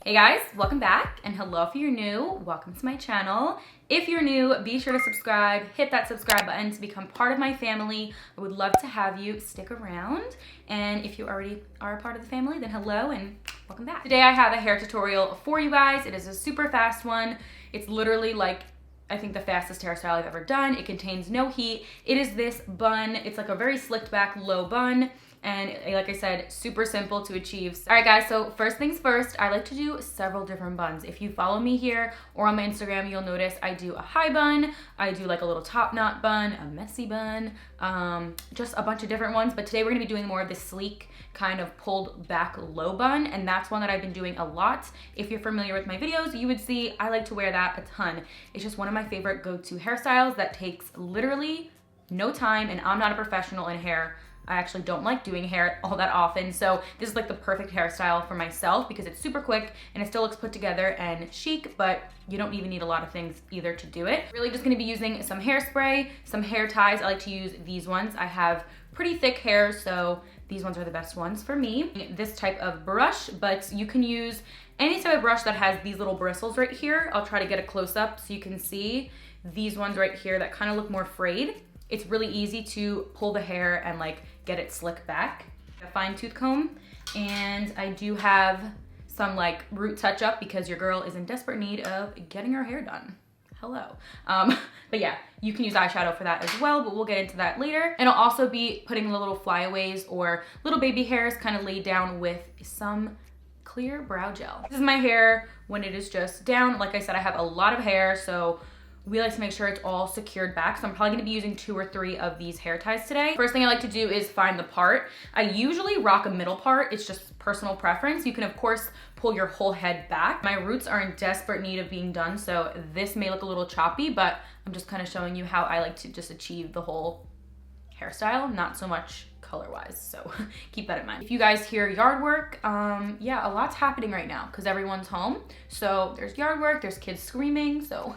Hey guys, welcome back, and hello if you're new, welcome to my channel. If you're new, be sure to subscribe, hit that subscribe button to become part of my family. I would love to have you stick around, and if you already are a part of the family, then hello and welcome back. Today I have a hair tutorial for you guys. It is a super fast one. It's literally like, I think the fastest hairstyle I've ever done. It contains no heat. It is this bun. It's like a very slicked back low bun. And like I said, super simple to achieve. All right guys, so first things first, I like to do several different buns. If you follow me here or on my Instagram, you'll notice I do a high bun, I do like a little top knot bun, a messy bun, just a bunch of different ones. But today we're gonna be doing more of this sleek kind of pulled back low bun, and that's one that I've been doing a lot. If you're familiar with my videos, you would see I like to wear that a ton. It's just one of my favorite go-to hairstyles that takes literally no time, and I'm not a professional in hair. I actually don't like doing hair all that often, so this is like the perfect hairstyle for myself because it's super quick and it still looks put together and chic, but you don't even need a lot of things either to do it. Really just gonna be using some hairspray, some hair ties. I like to use these ones. I have pretty thick hair, so these ones are the best ones for me. This type of brush, but you can use any type of brush that has these little bristles right here. I'll try to get a close up so you can see these ones right here that kind of look more frayed. It's really easy to pull the hair and like get it slick back. A fine tooth comb, and I do have some like root touch up because your girl is in desperate need of getting her hair done. Hello. But yeah, you can use eyeshadow for that as well, but we'll get into that later. And I'll also be putting the little flyaways or little baby hairs kind of laid down with some clear brow gel. This is my hair when it is just down. Like I said, I have a lot of hair, so we like to make sure it's all secured back. So I'm probably gonna be using 2 or 3 of these hair ties today. First thing I like to do is find the part. I usually rock a middle part. It's just personal preference. You can of course pull your whole head back. My roots are in desperate need of being done, so this may look a little choppy, but I'm just kind of showing you how I like to just achieve the whole hairstyle, not so much color-wise, so keep that in mind. If you guys hear yard work, yeah, a lot's happening right now because everyone's home. So there's yard work, there's kids screaming, so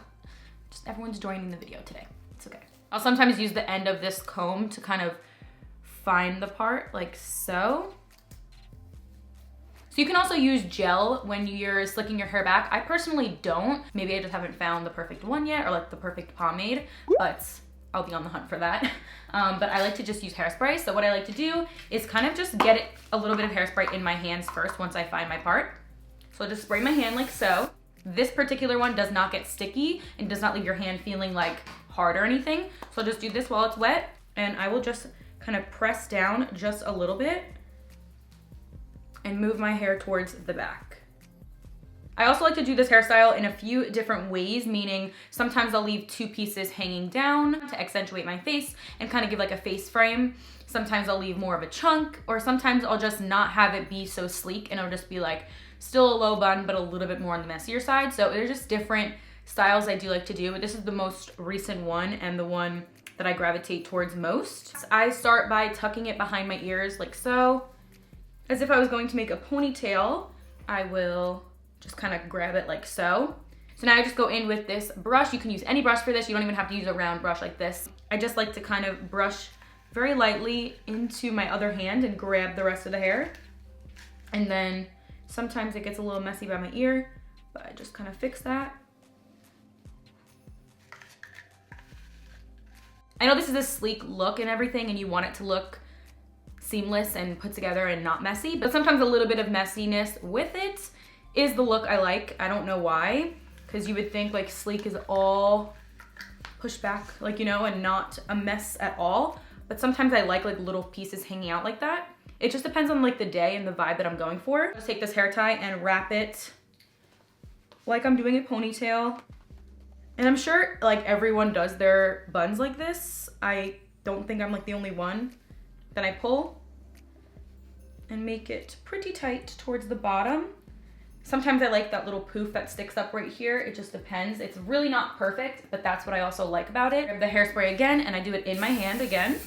just everyone's joining the video today. It's okay. I'll sometimes use the end of this comb to kind of find the part like so. So you can also use gel when you're slicking your hair back. I personally don't. Maybe I just haven't found the perfect one yet or like the perfect pomade, but I'll be on the hunt for that. But I like to just use hairspray. So what I like to do is kind of just get a little bit of hairspray in my hands first once I find my part. So I'll just spray my hand like so. This particular one does not get sticky and does not leave your hand feeling like hard or anything. So I'll just do this while it's wet, and I will just kind of press down just a little bit and move my hair towards the back. I also like to do this hairstyle in a few different ways, meaning sometimes I'll leave 2 pieces hanging down to accentuate my face and kind of give like a face frame. Sometimes I'll leave more of a chunk, or sometimes I'll just not have it be so sleek and it'll just be like still a low bun, but a little bit more on the messier side. So there's just different styles I do like to do, but this is the most recent one and the one that I gravitate towards most. I start by tucking it behind my ears like so. As if I was going to make a ponytail, I will just kind of grab it like so. So now I just go in with this brush. You can use any brush for this. You don't even have to use a round brush like this. I just like to kind of brush very lightly into my other hand and grab the rest of the hair. And then sometimes it gets a little messy by my ear, but I just kind of fix that. I know this is a sleek look and everything, and you want it to look seamless and put together and not messy, but sometimes a little bit of messiness with it is the look I like. I don't know why, because you would think like sleek is all pushed back, like, you know, and not a mess at all. But sometimes I like little pieces hanging out like that. It just depends on like the day and the vibe that I'm going for. Just take this hair tie and wrap it like I'm doing a ponytail. And I'm sure like everyone does their buns like this. I don't think I'm like the only one. Then I pull and make it pretty tight towards the bottom. Sometimes I like that little poof that sticks up right here. It just depends. It's really not perfect, but that's what I also like about it. I grab the hairspray again and I do it in my hand again.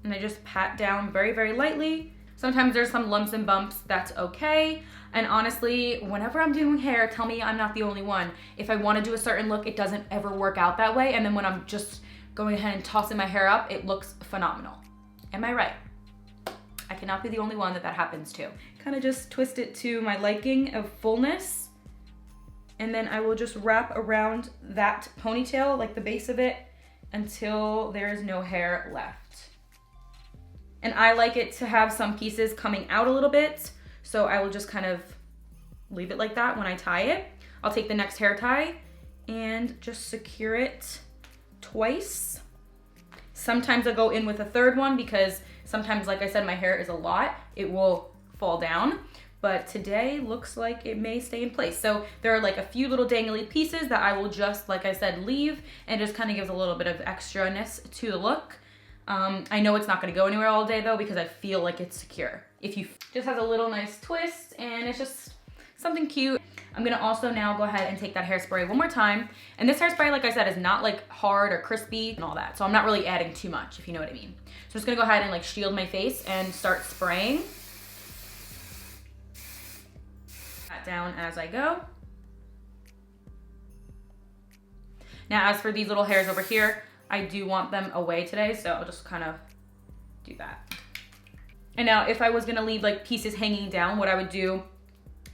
And I just pat down very, very lightly. Sometimes there's some lumps and bumps, that's okay. And honestly, whenever I'm doing hair, tell me I'm not the only one. If I wanna do a certain look, it doesn't ever work out that way. And then when I'm just going ahead and tossing my hair up, it looks phenomenal. Am I right? I cannot be the only one that happens to. Kind of just twist it to my liking of fullness. And then I will just wrap around that ponytail, like the base of it, until there is no hair left. And I like it to have some pieces coming out a little bit, so I will just kind of leave it like that when I tie it. I'll take the next hair tie and just secure it twice. Sometimes I go in with a third one because sometimes, like I said, my hair is a lot. It will fall down, but today looks like it may stay in place. So there are like a few little dangly pieces that I will just, like I said, leave, and just kind of gives a little bit of extra-ness to the look. I know it's not gonna go anywhere all day though because I feel like it's secure. If you just has a little nice twist and it's just something cute. I'm gonna also now go ahead and take that hairspray one more time. And this hairspray, like I said, is not like hard or crispy and all that. So I'm not really adding too much, if you know what I mean. So I'm just gonna go ahead and like shield my face and start spraying that down as I go. Now, as for these little hairs over here, I do want them away today, so I'll just kind of do that. And now if I was gonna leave like pieces hanging down, what I would do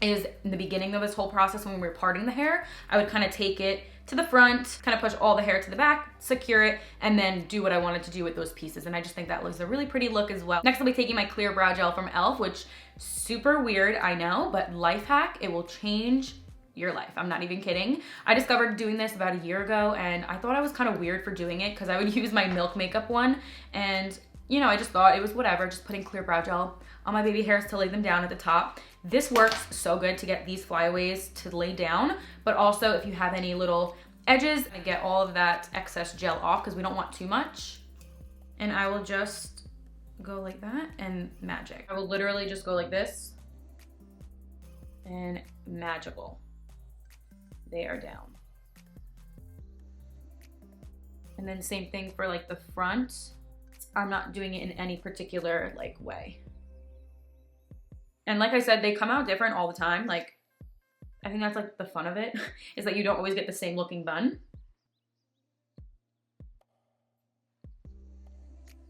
is in the beginning of this whole process when we were parting the hair, I would kind of take it to the front, kind of push all the hair to the back, secure it, and then do what I wanted to do with those pieces. And I just think that looks a really pretty look as well. Next, I'll be taking my clear brow gel from e.l.f., which super weird, I know, but life hack, it will change your life. I'm not even kidding. I discovered doing this about a year ago, and I thought I was kind of weird for doing it because I would use my Milk makeup one, and you know, I just thought it was whatever, just putting clear brow gel on my baby hairs to lay them down at the top. This works so good to get these flyaways to lay down, but also if you have any little edges, I get all of that excess gel off because we don't want too much. And I will just go like that and magic. I will literally just go like this and magical. They are down. And then same thing for like the front. I'm not doing it in any particular like way. And like I said, they come out different all the time. Like, I think that's like the fun of it, is that you don't always get the same looking bun.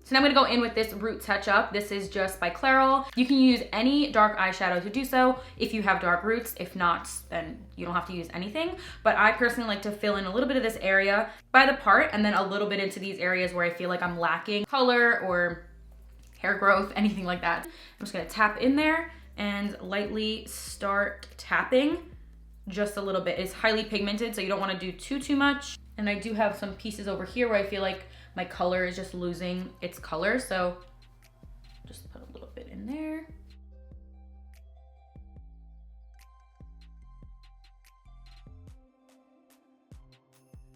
So now I'm gonna go in with this Root Touchup. This is just by Clairol. You can use any dark eyeshadow to do so if you have dark roots. If not, then you don't have to use anything. But I personally like to fill in a little bit of this area by the part and then a little bit into these areas where I feel like I'm lacking color or hair growth, anything like that. I'm just gonna tap in there and lightly start tapping just a little bit. It's highly pigmented, so you don't wanna do too much. And I do have some pieces over here where I feel like my color is just losing its color, so just put a little bit in there.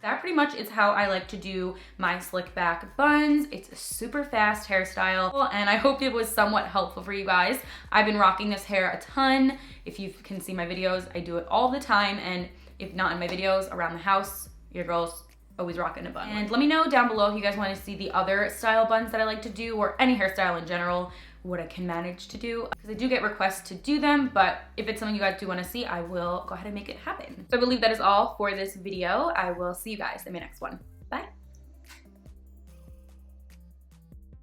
That pretty much is how I like to do my slick back buns. It's a super fast hairstyle, and I hope it was somewhat helpful for you guys. I've been rocking this hair a ton. If you can see my videos, I do it all the time, and if not in my videos, around the house, your girl's always rocking a bun. And let me know down below if you guys want to see the other style buns that I like to do, or any hairstyle in general, what I can manage to do, because I do get requests to do them, but if it's something you guys do want to see, I will go ahead and make it happen. So I believe that is all for this video. I will see you guys in my next one.